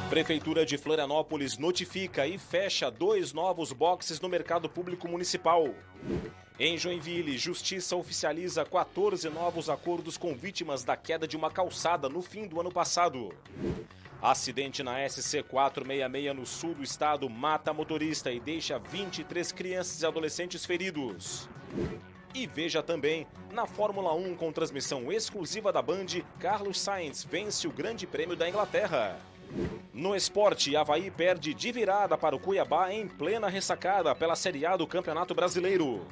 Prefeitura de Florianópolis notifica e fecha 2 novos boxes no mercado público municipal. Em Joinville, Justiça oficializa 14 novos acordos com vítimas da queda de uma calçada no fim do ano passado. Acidente na SC 466 no sul do estado mata motorista e deixa 23 crianças e adolescentes feridos. E veja também, na Fórmula 1 com transmissão exclusiva da Band, Carlos Sainz vence o Grande Prêmio da Inglaterra. No esporte, Avaí perde de virada para o Cuiabá em plena ressacada pela Série A do Campeonato Brasileiro.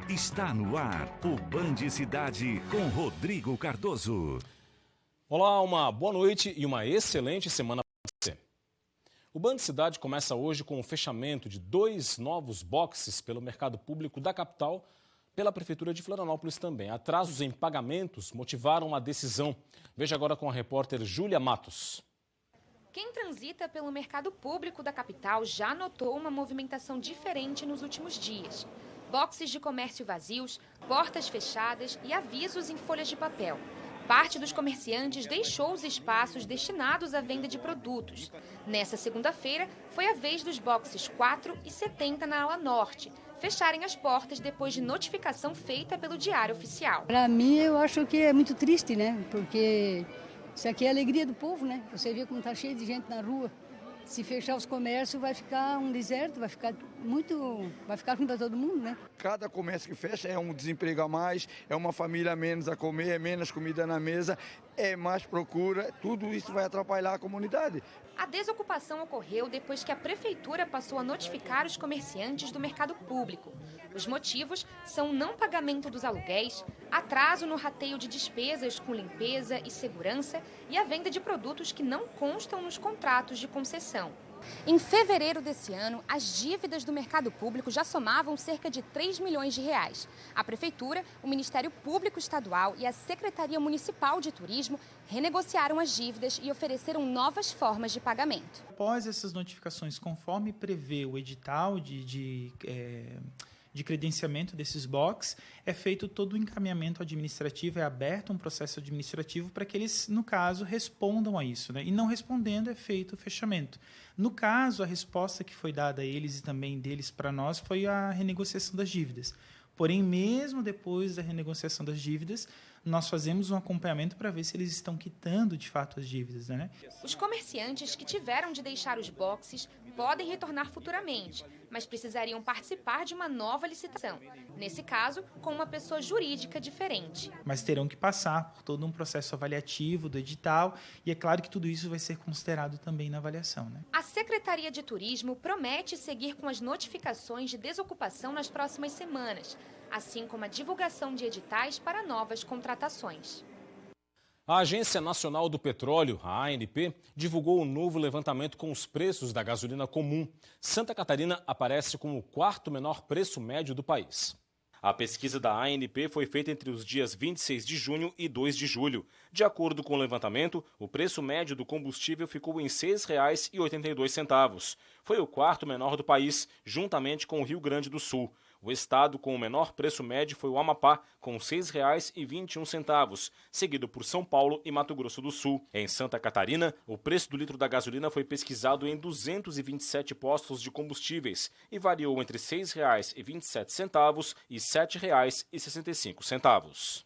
Está no ar o Band Cidade com Rodrigo Cardoso. Olá, uma boa noite e uma excelente semana para você. O Band Cidade começa hoje com o fechamento de 2 novos boxes pelo mercado público da capital, pela Prefeitura de Florianópolis também. Atrasos em pagamentos motivaram a decisão. Veja agora com a repórter Júlia Matos. Quem transita pelo mercado público da capital já notou uma movimentação diferente nos últimos dias. Boxes de comércio vazios, portas fechadas e avisos em folhas de papel. Parte dos comerciantes deixou os espaços destinados à venda de produtos. Nessa segunda-feira, foi a vez dos boxes 4 e 70 na ala norte fecharem as portas depois de notificação feita pelo Diário Oficial. Para mim, eu acho que é muito triste, né? Porque isso aqui é a alegria do povo, né? Você vê como está cheio de gente na rua. Se fechar os comércios, vai ficar um deserto, vai ficar ruim para todo mundo, né? Cada comércio que fecha é um desemprego a mais, é uma família a menos a comer, é menos comida na mesa, é mais procura, tudo isso vai atrapalhar a comunidade. A desocupação ocorreu depois que a Prefeitura passou a notificar os comerciantes do mercado público. Os motivos são o não pagamento dos aluguéis, atraso no rateio de despesas com limpeza e segurança e a venda de produtos que não constam nos contratos de concessão. Em fevereiro desse ano, as dívidas do mercado público já somavam cerca de 3 milhões de reais. A Prefeitura, o Ministério Público Estadual e a Secretaria Municipal de Turismo renegociaram as dívidas e ofereceram novas formas de pagamento. Após essas notificações, conforme prevê o edital de credenciamento desses box, é feito todo o encaminhamento administrativo, é aberto um processo administrativo para que eles, no caso, respondam a isso, né? E não respondendo, é feito o fechamento. No caso, a resposta que foi dada a eles e também deles para nós foi a renegociação das dívidas. Porém, mesmo depois da renegociação das dívidas, nós fazemos um acompanhamento para ver se eles estão quitando de fato as dívidas, né? Os comerciantes que tiveram de deixar os boxes podem retornar futuramente, mas precisariam participar de uma nova licitação. Nesse caso, com uma pessoa jurídica diferente. Mas terão que passar por todo um processo avaliativo do edital e é claro que tudo isso vai ser considerado também na avaliação, né? A Secretaria de Turismo promete seguir com as notificações de desocupação nas próximas semanas, assim como a divulgação de editais para novas contratações. A Agência Nacional do Petróleo, a ANP, divulgou um novo levantamento com os preços da gasolina comum. Santa Catarina aparece como o 4º menor preço médio do país. A pesquisa da ANP foi feita entre os dias 26 de junho e 2 de julho. De acordo com o levantamento, o preço médio do combustível ficou em R$ 6,82. Foi o 4º menor do país, juntamente com o Rio Grande do Sul. O estado com o menor preço médio foi o Amapá, com R$ 6,21, seguido por São Paulo e Mato Grosso do Sul. Em Santa Catarina, o preço do litro da gasolina foi pesquisado em 227 postos de combustíveis e variou entre R$ 6,27 e R$ 7,65.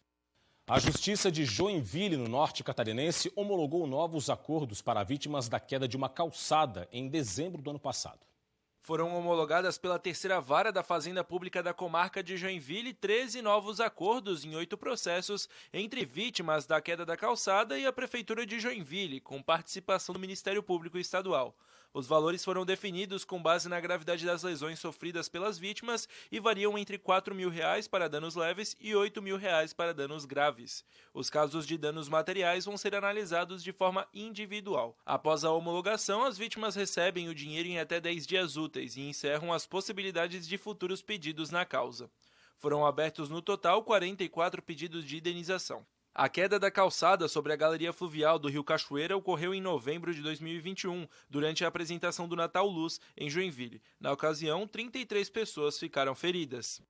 A Justiça de Joinville, no norte catarinense, homologou novos acordos para vítimas da queda de uma calçada em dezembro do ano passado. Foram homologadas pela 3ª Vara da Fazenda Pública da comarca de Joinville 13 novos acordos em 8 processos entre vítimas da queda da calçada e a Prefeitura de Joinville, com participação do Ministério Público Estadual. Os valores foram definidos com base na gravidade das lesões sofridas pelas vítimas e variam entre R$ 4.000 para danos leves e R$ 8.000 para danos graves. Os casos de danos materiais vão ser analisados de forma individual. Após a homologação, as vítimas recebem o dinheiro em até 10 dias úteis e encerram as possibilidades de futuros pedidos na causa. Foram abertos no total 44 pedidos de indenização. A queda da calçada sobre a galeria fluvial do Rio Cachoeira ocorreu em novembro de 2021, durante a apresentação do Natal Luz, em Joinville. Na ocasião, 33 pessoas ficaram feridas.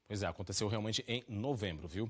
Pois é, aconteceu realmente em novembro, viu?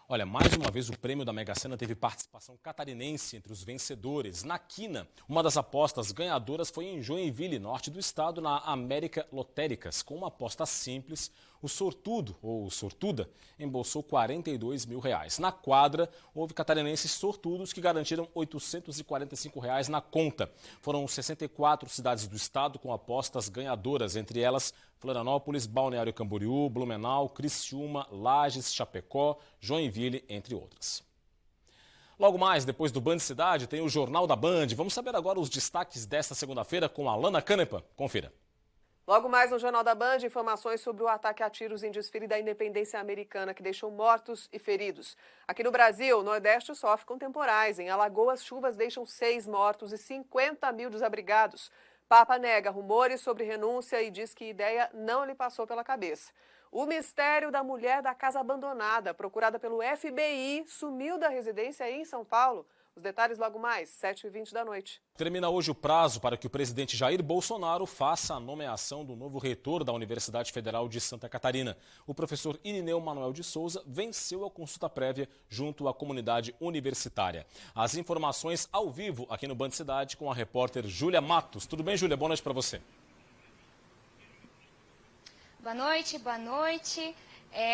Olha, mais uma vez o prêmio da Mega Sena teve participação catarinense entre os vencedores. Na quina, uma das apostas ganhadoras foi em Joinville, norte do estado, na América Lotéricas. Com uma aposta simples, o sortudo, ou sortuda, embolsou R$42 mil. Na quadra, houve catarinenses sortudos que garantiram R$845 na conta. Foram 64 cidades do estado com apostas ganhadoras, entre elas Florianópolis, Balneário Camboriú, Blumenau, Criciúma, Lages, Chapecó, Joinville, entre outras. Logo mais, depois do Band Cidade, tem o Jornal da Band. Vamos saber agora os destaques desta segunda-feira com a Alana Canepa. Confira. Logo mais no Jornal da Band, informações sobre o ataque a tiros em desfile da independência americana que deixou mortos e feridos. Aqui no Brasil, o Nordeste sofre com temporais. Em Alagoas, chuvas deixam 6 mortos e 50 mil desabrigados. Papa nega rumores sobre renúncia e diz que a ideia não lhe passou pela cabeça. O mistério da mulher da casa abandonada, procurada pelo FBI, sumiu da residência em São Paulo. Os detalhes logo mais, 7h20 da noite. Termina hoje o prazo para que o presidente Jair Bolsonaro faça a nomeação do novo reitor da Universidade Federal de Santa Catarina. O professor Irineu Manuel de Souza venceu a consulta prévia junto à comunidade universitária. As informações ao vivo aqui no Band Cidade com a repórter Júlia Matos. Tudo bem, Júlia? Boa noite para você. Boa noite, boa noite.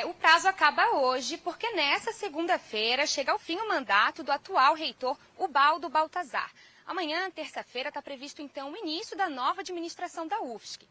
O prazo acaba hoje, porque nessa segunda-feira chega ao fim o mandato do atual reitor Ubaldo Baltazar. Amanhã, terça-feira, está previsto então o início da nova administração da UFSC.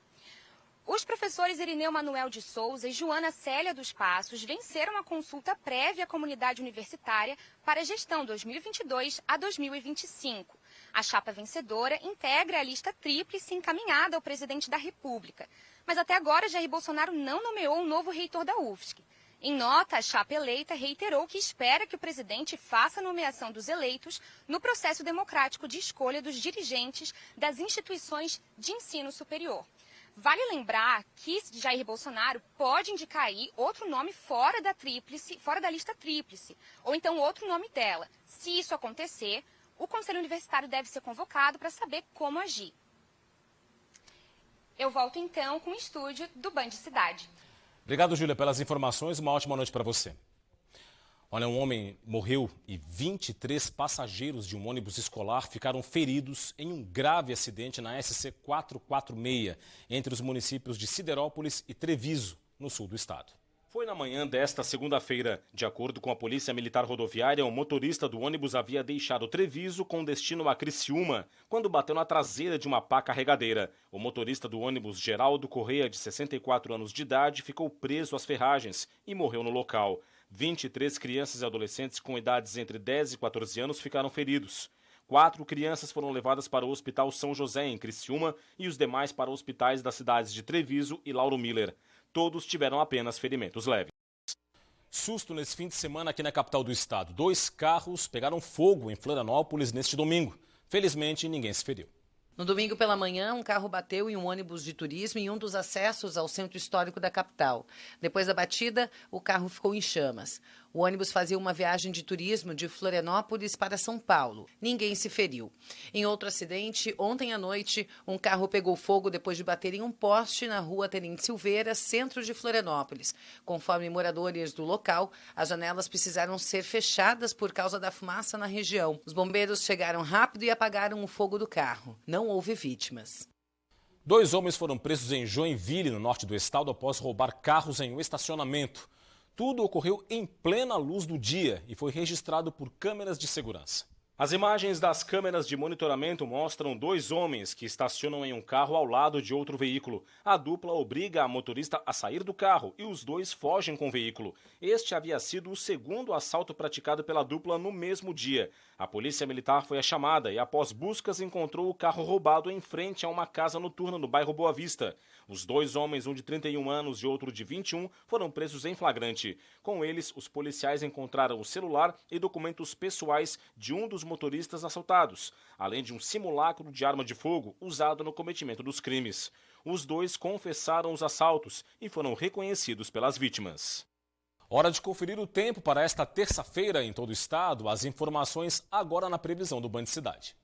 Os professores Irineu Manuel de Souza e Joana Célia dos Passos venceram a consulta prévia à comunidade universitária para a gestão 2022 a 2025. A chapa vencedora integra a lista tríplice encaminhada ao presidente da República. Mas até agora, Jair Bolsonaro não nomeou um novo reitor da UFSC. Em nota, a chapa eleita reiterou que espera que o presidente faça a nomeação dos eleitos no processo democrático de escolha dos dirigentes das instituições de ensino superior. Vale lembrar que Jair Bolsonaro pode indicar aí outro nome fora da lista tríplice, ou então outro nome dela. Se isso acontecer, o Conselho Universitário deve ser convocado para saber como agir. Eu volto então com o estúdio do Band Cidade. Obrigado, Júlia, pelas informações. Uma ótima noite para você. Olha, um homem morreu e 23 passageiros de um ônibus escolar ficaram feridos em um grave acidente na SC 446, entre os municípios de Siderópolis e Treviso, no sul do estado. Foi na manhã desta segunda-feira. De acordo com a Polícia Militar Rodoviária, o motorista do ônibus havia deixado Treviso com destino a Criciúma, quando bateu na traseira de uma pá carregadeira. O motorista do ônibus, Geraldo Correia, de 64 anos de idade, ficou preso às ferragens e morreu no local. 23 crianças e adolescentes com idades entre 10 e 14 anos ficaram feridos. 4 crianças foram levadas para o Hospital São José, em Criciúma, e os demais para hospitais das cidades de Treviso e Lauro Miller. Todos tiveram apenas ferimentos leves. Susto nesse fim de semana aqui na capital do estado. 2 carros pegaram fogo em Florianópolis neste domingo. Felizmente, ninguém se feriu. No domingo pela manhã, um carro bateu em um ônibus de turismo em um dos acessos ao centro histórico da capital. Depois da batida, o carro ficou em chamas. O ônibus fazia uma viagem de turismo de Florianópolis para São Paulo. Ninguém se feriu. Em outro acidente, ontem à noite, um carro pegou fogo depois de bater em um poste na rua Tenente Silveira, centro de Florianópolis. Conforme moradores do local, as janelas precisaram ser fechadas por causa da fumaça na região. Os bombeiros chegaram rápido e apagaram o fogo do carro. Não houve vítimas. 2 homens foram presos em Joinville, no norte do estado, após roubar carros em um estacionamento. Tudo ocorreu em plena luz do dia e foi registrado por câmeras de segurança. As imagens das câmeras de monitoramento mostram 2 homens que estacionam em um carro ao lado de outro veículo. A dupla obriga a motorista a sair do carro e os 2 fogem com o veículo. Este havia sido o segundo assalto praticado pela dupla no mesmo dia. A polícia militar foi chamada e, após buscas, encontrou o carro roubado em frente a uma casa noturna no bairro Boa Vista. Os 2 homens, um de 31 anos e outro de 21, foram presos em flagrante. Com eles, os policiais encontraram o celular e documentos pessoais de um dos motoristas assaltados, além de um simulacro de arma de fogo usado no cometimento dos crimes. Os 2 confessaram os assaltos e foram reconhecidos pelas vítimas. Hora de conferir o tempo para esta terça-feira em todo o estado. As informações agora na previsão do Band Cidade.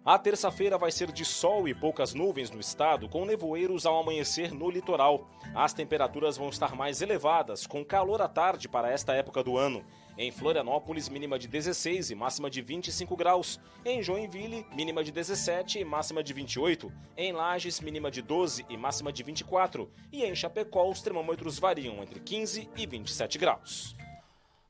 A terça-feira vai ser de sol e poucas nuvens no estado, com nevoeiros ao amanhecer no litoral. As temperaturas vão estar mais elevadas, com calor à tarde para esta época do ano. Em Florianópolis, mínima de 16 e máxima de 25 graus. Em Joinville, mínima de 17 e máxima de 28. Em Lages, mínima de 12 e máxima de 24. E em Chapecó, os termômetros variam entre 15 e 27 graus.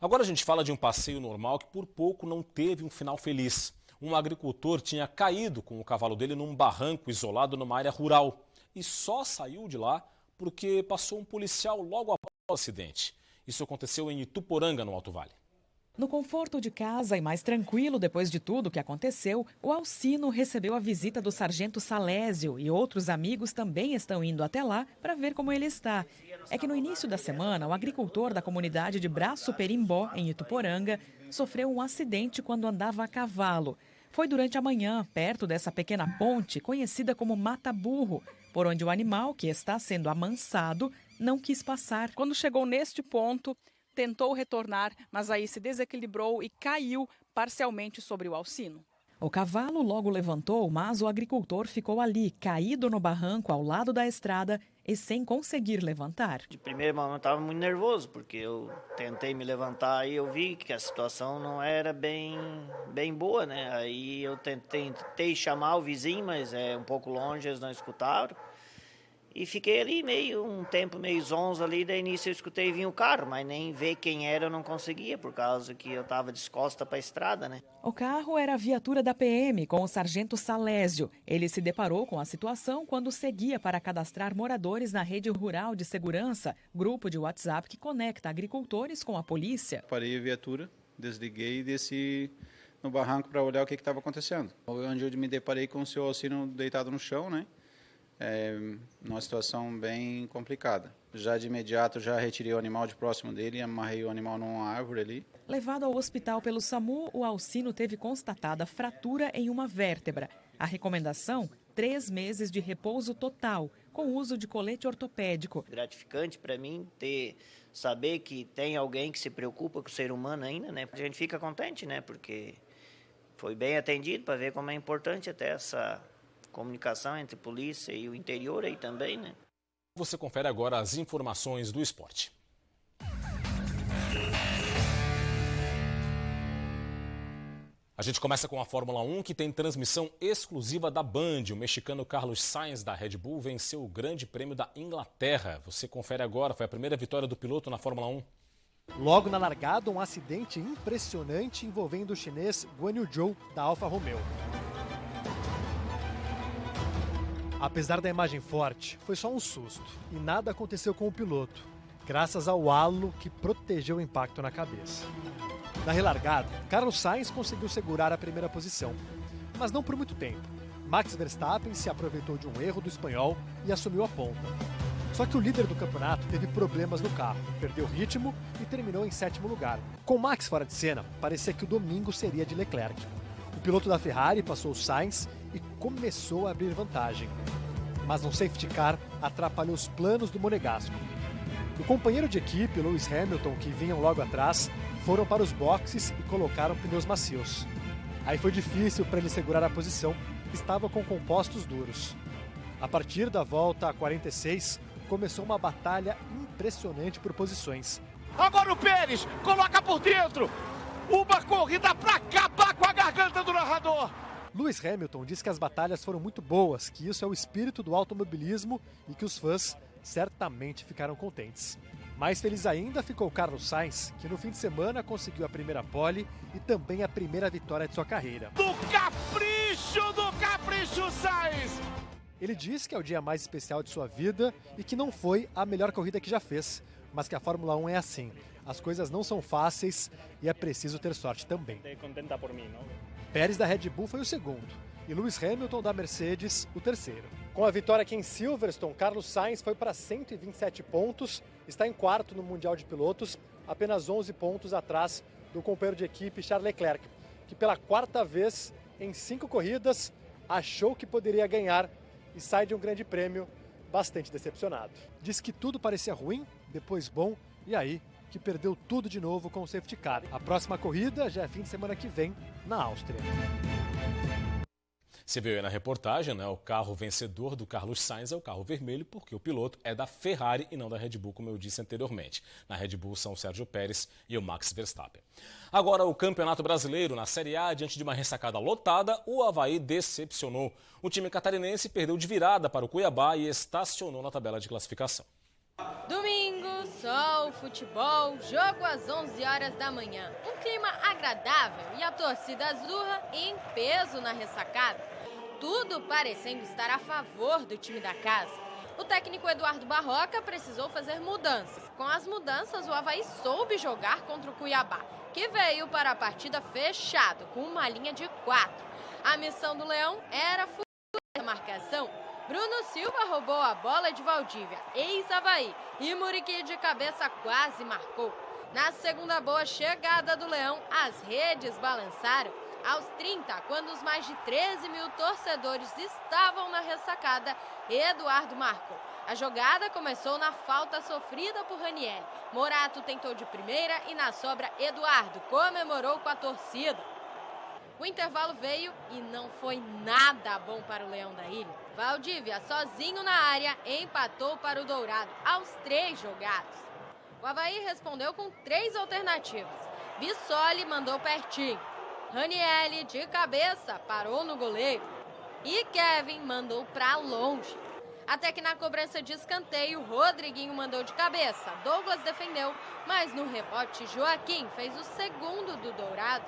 Agora a gente fala de um passeio normal que por pouco não teve um final feliz. Um agricultor tinha caído com o cavalo dele num barranco isolado numa área rural. E só saiu de lá porque passou um policial logo após o acidente. Isso aconteceu em Ituporanga, no Alto Vale. No conforto de casa e mais tranquilo depois de tudo o que aconteceu, o Alcino recebeu a visita do sargento Salésio e outros amigos também estão indo até lá para ver como ele está. É que no início da semana, o agricultor da comunidade de Braço Perimbó, em Ituporanga, sofreu um acidente quando andava a cavalo. Foi durante a manhã, perto dessa pequena ponte, conhecida como Mata Burro, por onde o animal, que está sendo amansado, não quis passar. Quando chegou neste ponto, tentou retornar, mas aí se desequilibrou e caiu parcialmente sobre o Alcino. O cavalo logo levantou, mas o agricultor ficou ali, caído no barranco ao lado da estrada e sem conseguir levantar. De primeiro momento eu estava muito nervoso, porque eu tentei me levantar e eu vi que a situação não era bem boa, né? Aí eu tentei chamar o vizinho, mas é um pouco longe, eles não escutaram. E fiquei ali um tempo meio zonzo ali, daí início eu escutei vir o carro, mas nem ver quem era eu não conseguia, por causa que eu estava descosta para a estrada, né? O carro era a viatura da PM, com o sargento Salésio. Ele se deparou com a situação quando seguia para cadastrar moradores na Rede Rural de Segurança, grupo de WhatsApp que conecta agricultores com a polícia. Parei a viatura, desliguei e desci no barranco para olhar o que estava acontecendo. Onde eu me deparei com o seu Alcino deitado no chão, né? Numa situação bem complicada. Já de imediato já retirei o animal de próximo dele e amarrei o animal numa árvore ali. Levado ao hospital pelo SAMU, o Alcino teve constatada fratura em uma vértebra. A recomendação, 3 meses de repouso total, com uso de colete ortopédico. Gratificante para mim saber que tem alguém que se preocupa com o ser humano ainda, né? A gente fica contente, né? Porque foi bem atendido, para ver como é importante até essa comunicação entre polícia e o interior aí também, né? Você confere agora as informações do esporte. A gente começa com a Fórmula 1, que tem transmissão exclusiva da Band. O mexicano Carlos Sainz, da Red Bull, venceu o Grande Prêmio da Inglaterra. Você confere agora, foi a primeira vitória do piloto na Fórmula 1. Logo na largada, um acidente impressionante envolvendo o chinês Guan Yu Zhou, da Alfa Romeo. Apesar da imagem forte, foi só um susto e nada aconteceu com o piloto, graças ao halo que protegeu o impacto na cabeça. Na relargada, Carlos Sainz conseguiu segurar a primeira posição, mas não por muito tempo. Max Verstappen se aproveitou de um erro do espanhol e assumiu a ponta. Só que o líder do campeonato teve problemas no carro, perdeu ritmo e terminou em 7º lugar. Com Max fora de cena, parecia que o domingo seria de Leclerc. O piloto da Ferrari passou o Sainz e começou a abrir vantagem. Mas um safety car atrapalhou os planos do monegasco. O companheiro de equipe, Lewis Hamilton, que vinham logo atrás, foram para os boxes e colocaram pneus macios. Aí foi difícil para ele segurar a posição, que estava com compostos duros. A partir da volta 46, começou uma batalha impressionante por posições. Agora o Pérez coloca por dentro! Uma corrida para acabar com a garganta do narrador! Lewis Hamilton diz que as batalhas foram muito boas, que isso é o espírito do automobilismo e que os fãs certamente ficaram contentes. Mais feliz ainda ficou Carlos Sainz, que no fim de semana conseguiu a primeira pole e também a primeira vitória de sua carreira. Do capricho, Sainz! Ele diz que é o dia mais especial de sua vida e que não foi a melhor corrida que já fez, mas que a Fórmula 1 é assim. As coisas não são fáceis e é preciso ter sorte também. Pérez da Red Bull foi o segundo e Lewis Hamilton da Mercedes o terceiro. Com a vitória aqui em Silverstone, Carlos Sainz foi para 127 pontos, está em 4º no Mundial de Pilotos, apenas 11 pontos atrás do companheiro de equipe Charles Leclerc, que pela 4ª vez em 5 corridas achou que poderia ganhar e sai de um grande prêmio bastante decepcionado. Diz que tudo parecia ruim, depois bom e aí que perdeu tudo de novo com o safety car. A próxima corrida já é fim de semana que vem, na Áustria. Você viu aí na reportagem, né? O carro vencedor do Carlos Sainz é o carro vermelho, porque o piloto é da Ferrari e não da Red Bull, como eu disse anteriormente. Na Red Bull são o Sérgio Pérez e o Max Verstappen. Agora, o Campeonato Brasileiro, na Série A, diante de uma ressacada lotada, o Avaí decepcionou. O time catarinense perdeu de virada para o Cuiabá e estacionou na tabela de classificação. Domingo, sol, futebol, jogo às 11 horas da manhã. Um clima agradável e a torcida azurra em peso na ressacada. Tudo parecendo estar a favor do time da casa. O técnico Eduardo Barroca precisou fazer mudanças. Com as mudanças, o Avaí soube jogar contra o Cuiabá, que veio para a partida fechado, com uma linha de 4. A missão do Leão era furar a marcação. Bruno Silva roubou a bola de Valdívia, ex-Avaí, e Muriqui de cabeça quase marcou. Na segunda boa chegada do Leão, as redes balançaram. Aos 30, quando os mais de 13 mil torcedores estavam na ressacada, Eduardo marcou. A jogada começou na falta sofrida por Ranieri. Morato tentou de primeira e na sobra Eduardo comemorou com a torcida. O intervalo veio e não foi nada bom para o Leão da Ilha. Valdívia, sozinho na área, empatou para o Dourado aos 3 jogados. O Avaí respondeu com 3 alternativas. Bissoli mandou pertinho. Ranieri, de cabeça, parou no goleiro. E Kevin mandou para longe. Até que na cobrança de escanteio, Rodriguinho mandou de cabeça. Douglas defendeu, mas no rebote, Joaquim fez o segundo do Dourado.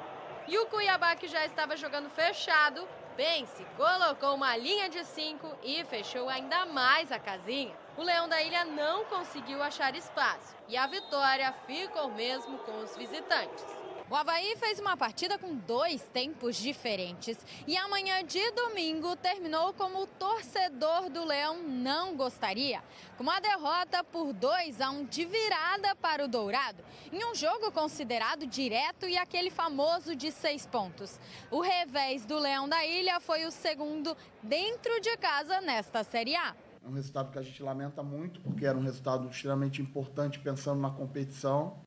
E o Cuiabá, que já estava jogando fechado, pense, colocou uma linha de 5 e fechou ainda mais a casinha. O Leão da Ilha não conseguiu achar espaço e a vitória ficou mesmo com os visitantes. O Avaí fez uma partida com 2 tempos diferentes e amanhã de domingo terminou como o torcedor do Leão não gostaria, com uma derrota por 2-1 de virada para o Dourado, em um jogo considerado direto e aquele famoso de 6 pontos. O revés do Leão da Ilha foi o segundo dentro de casa nesta Série A. É um resultado que a gente lamenta muito, porque era um resultado extremamente importante pensando na competição.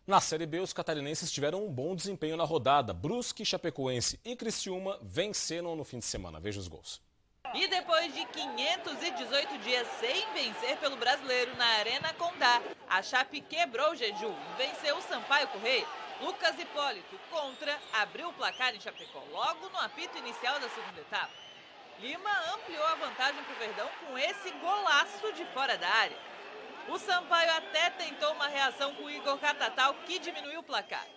Na Série B, os catarinenses tiveram um bom desempenho na rodada. Brusque, Chapecoense e Criciúma venceram no fim de semana. Veja os gols. E depois de 518 dias sem vencer pelo Brasileiro na Arena Condá, a Chape quebrou o jejum e venceu o Sampaio Corrêa. Lucas Hipólito, contra, abriu o placar em Chapecó, logo no apito inicial da segunda etapa. Lima ampliou a vantagem para o Verdão com esse golaço de fora da área. O Sampaio até tentou uma reação com o Igor Catatal, que diminuiu o placar.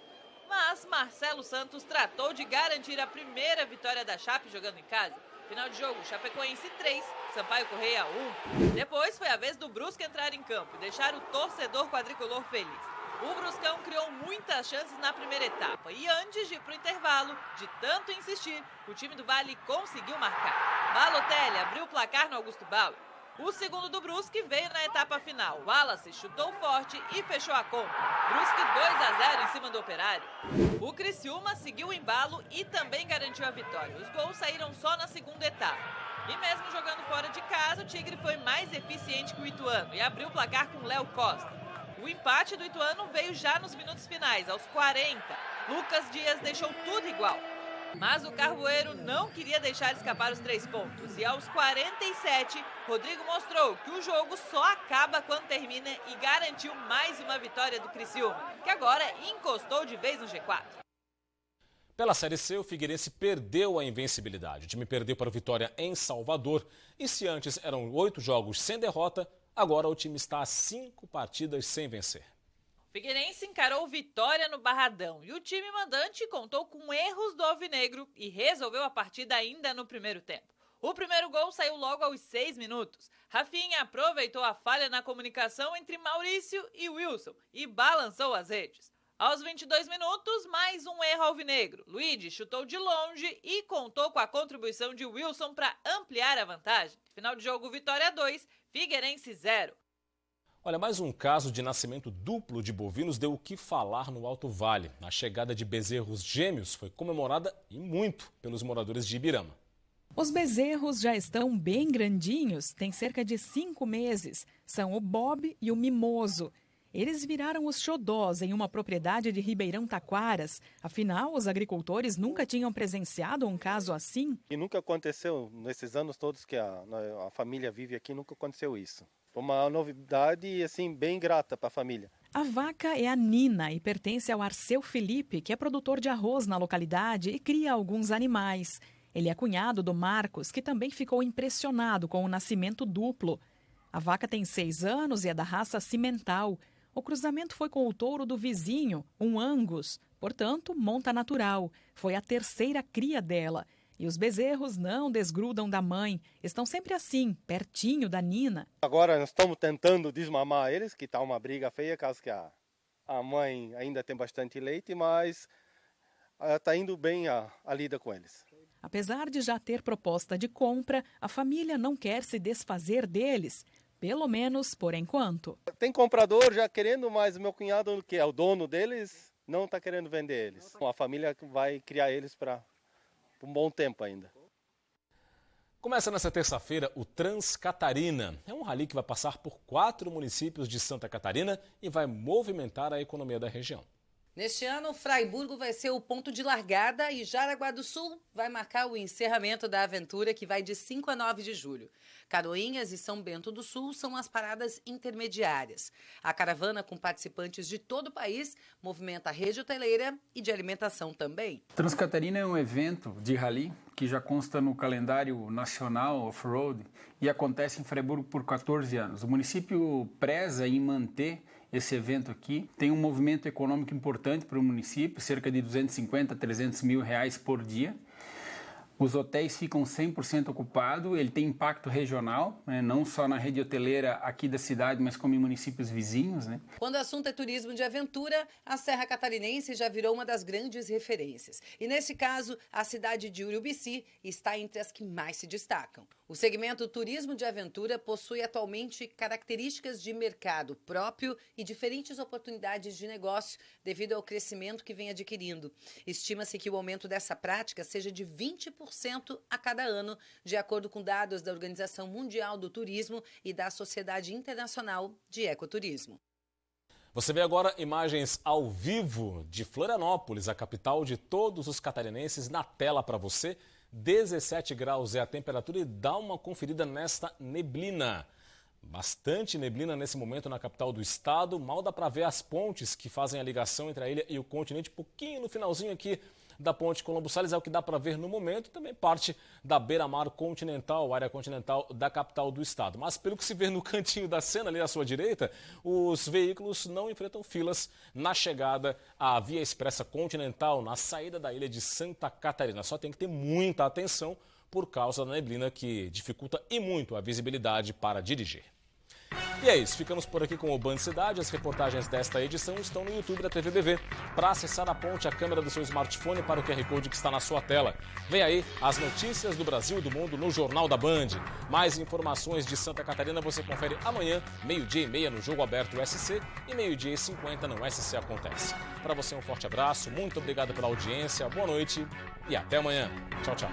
Mas Marcelo Santos tratou de garantir a primeira vitória da Chape jogando em casa. Final de jogo, Chapecoense 3, Sampaio Corrêa 1. Depois foi a vez do Brusque entrar em campo e deixar o torcedor quadricolor feliz. O Bruscão criou muitas chances na primeira etapa e antes de ir para o intervalo, de tanto insistir, o time do Vale conseguiu marcar. Balotelli abriu o placar no Augusto Bauer. O segundo do Brusque veio na etapa final. Wallace chutou forte e fechou a conta. Brusque 2-0 em cima do Operário. O Criciúma seguiu o embalo e também garantiu a vitória. Os gols saíram só na segunda etapa. E mesmo jogando fora de casa, o Tigre foi mais eficiente que o Ituano e abriu o placar com Léo Costa. O empate do Ituano veio já nos minutos finais, aos 40. Lucas Dias deixou tudo igual. Mas o Carvoeiro não queria deixar escapar os 3 pontos. E aos 47, Rodrigo mostrou que o jogo só acaba quando termina e garantiu mais uma vitória do Criciúma, que agora encostou de vez no G4. Pela Série C, o Figueirense perdeu a invencibilidade. O time perdeu para o Vitória em Salvador. E se antes eram 8 jogos sem derrota, agora o time está a 5 partidas sem vencer. Figueirense encarou Vitória no Barradão e o time mandante contou com erros do Alvinegro e resolveu a partida ainda no primeiro tempo. O primeiro gol saiu logo aos 6 minutos. Rafinha aproveitou a falha na comunicação entre Maurício e Wilson e balançou as redes. Aos 22 minutos, mais um erro alvinegro. Luigi chutou de longe e contou com a contribuição de Wilson para ampliar a vantagem. Final de jogo, Vitória 2, Figueirense 0. Olha, mais um caso de nascimento duplo de bovinos deu o que falar no Alto Vale. A chegada de bezerros gêmeos foi comemorada e muito pelos moradores de Ibirama. Os bezerros já estão bem grandinhos, têm cerca de 5 meses. São o Bob e o Mimoso. Eles viraram os xodós em uma propriedade de Ribeirão Taquaras. Afinal, os agricultores nunca tinham presenciado um caso assim. E nunca aconteceu, nesses anos todos que a família vive aqui, nunca aconteceu isso. Foi uma novidade assim, bem grata para a família. A vaca é a Nina e pertence ao Arceu Felipe, que é produtor de arroz na localidade e cria alguns animais. Ele é cunhado do Marcos, que também ficou impressionado com o nascimento duplo. A vaca tem 6 anos e é da raça cimental. O cruzamento foi com o touro do vizinho, um Angus, portanto, monta natural. Foi a 3ª cria dela. E os bezerros não desgrudam da mãe, estão sempre assim, pertinho da Nina. Agora nós estamos tentando desmamar eles, que está uma briga feia, caso que a mãe ainda tem bastante leite, mas está indo bem a lida com eles. Apesar de já ter proposta de compra, a família não quer se desfazer deles, pelo menos por enquanto. Tem comprador já querendo, mas meu cunhado, que é o dono deles, não está querendo vender eles. A família vai criar eles para um bom tempo ainda. Começa nessa terça-feira o Transcatarina. É um rally que vai passar por 4 municípios de Santa Catarina e vai movimentar a economia da região. Neste ano, Fraiburgo vai ser o ponto de largada e Jaraguá do Sul vai marcar o encerramento da aventura, que vai de 5 a 9 de julho. Canoinhas e São Bento do Sul são as paradas intermediárias. A caravana, com participantes de todo o país, movimenta a rede hoteleira e de alimentação também. Transcatarina é um evento de rally que já consta no calendário nacional off-road e acontece em Fraiburgo por 14 anos. O município preza em manter esse evento aqui. Tem um movimento econômico importante para o município, cerca de 250 a 300 mil reais por dia. Os hotéis ficam 100% ocupados, ele tem impacto regional, né? Não só na rede hoteleira aqui da cidade, mas como em municípios vizinhos, né? Quando o assunto é turismo de aventura, a Serra Catarinense já virou uma das grandes referências. E nesse caso, a cidade de Urubici está entre as que mais se destacam. O segmento turismo de aventura possui atualmente características de mercado próprio e diferentes oportunidades de negócio devido ao crescimento que vem adquirindo. Estima-se que o aumento dessa prática seja de 20% a cada ano, de acordo com dados da Organização Mundial do Turismo e da Sociedade Internacional de Ecoturismo. Você vê agora imagens ao vivo de Florianópolis, a capital de todos os catarinenses, na tela para você. 17 graus é a temperatura e dá uma conferida nesta neblina. Bastante neblina nesse momento na capital do estado. Mal dá para ver as pontes que fazem a ligação entre a ilha e o continente. Pouquinho no finalzinho aqui da ponte Colombo Salles é o que dá para ver no momento. Também parte da beira-mar continental, área continental da capital do estado. Mas pelo que se vê no cantinho da cena ali à sua direita, os veículos não enfrentam filas na chegada à Via Expressa Continental, na saída da ilha de Santa Catarina. Só tem que ter muita atenção por causa da neblina que dificulta e muito a visibilidade para dirigir. E é isso, ficamos por aqui com o Band Cidade. As reportagens desta edição estão no YouTube da TVBV. Para acessar, aponte a câmera do seu smartphone para o QR Code que está na sua tela. Vem aí as notícias do Brasil e do mundo no Jornal da Band. Mais informações de Santa Catarina você confere amanhã, 12h30 no Jogo Aberto SC e 12h50 no SC Acontece. Para você um forte abraço, muito obrigado pela audiência, boa noite e até amanhã. Tchau, tchau.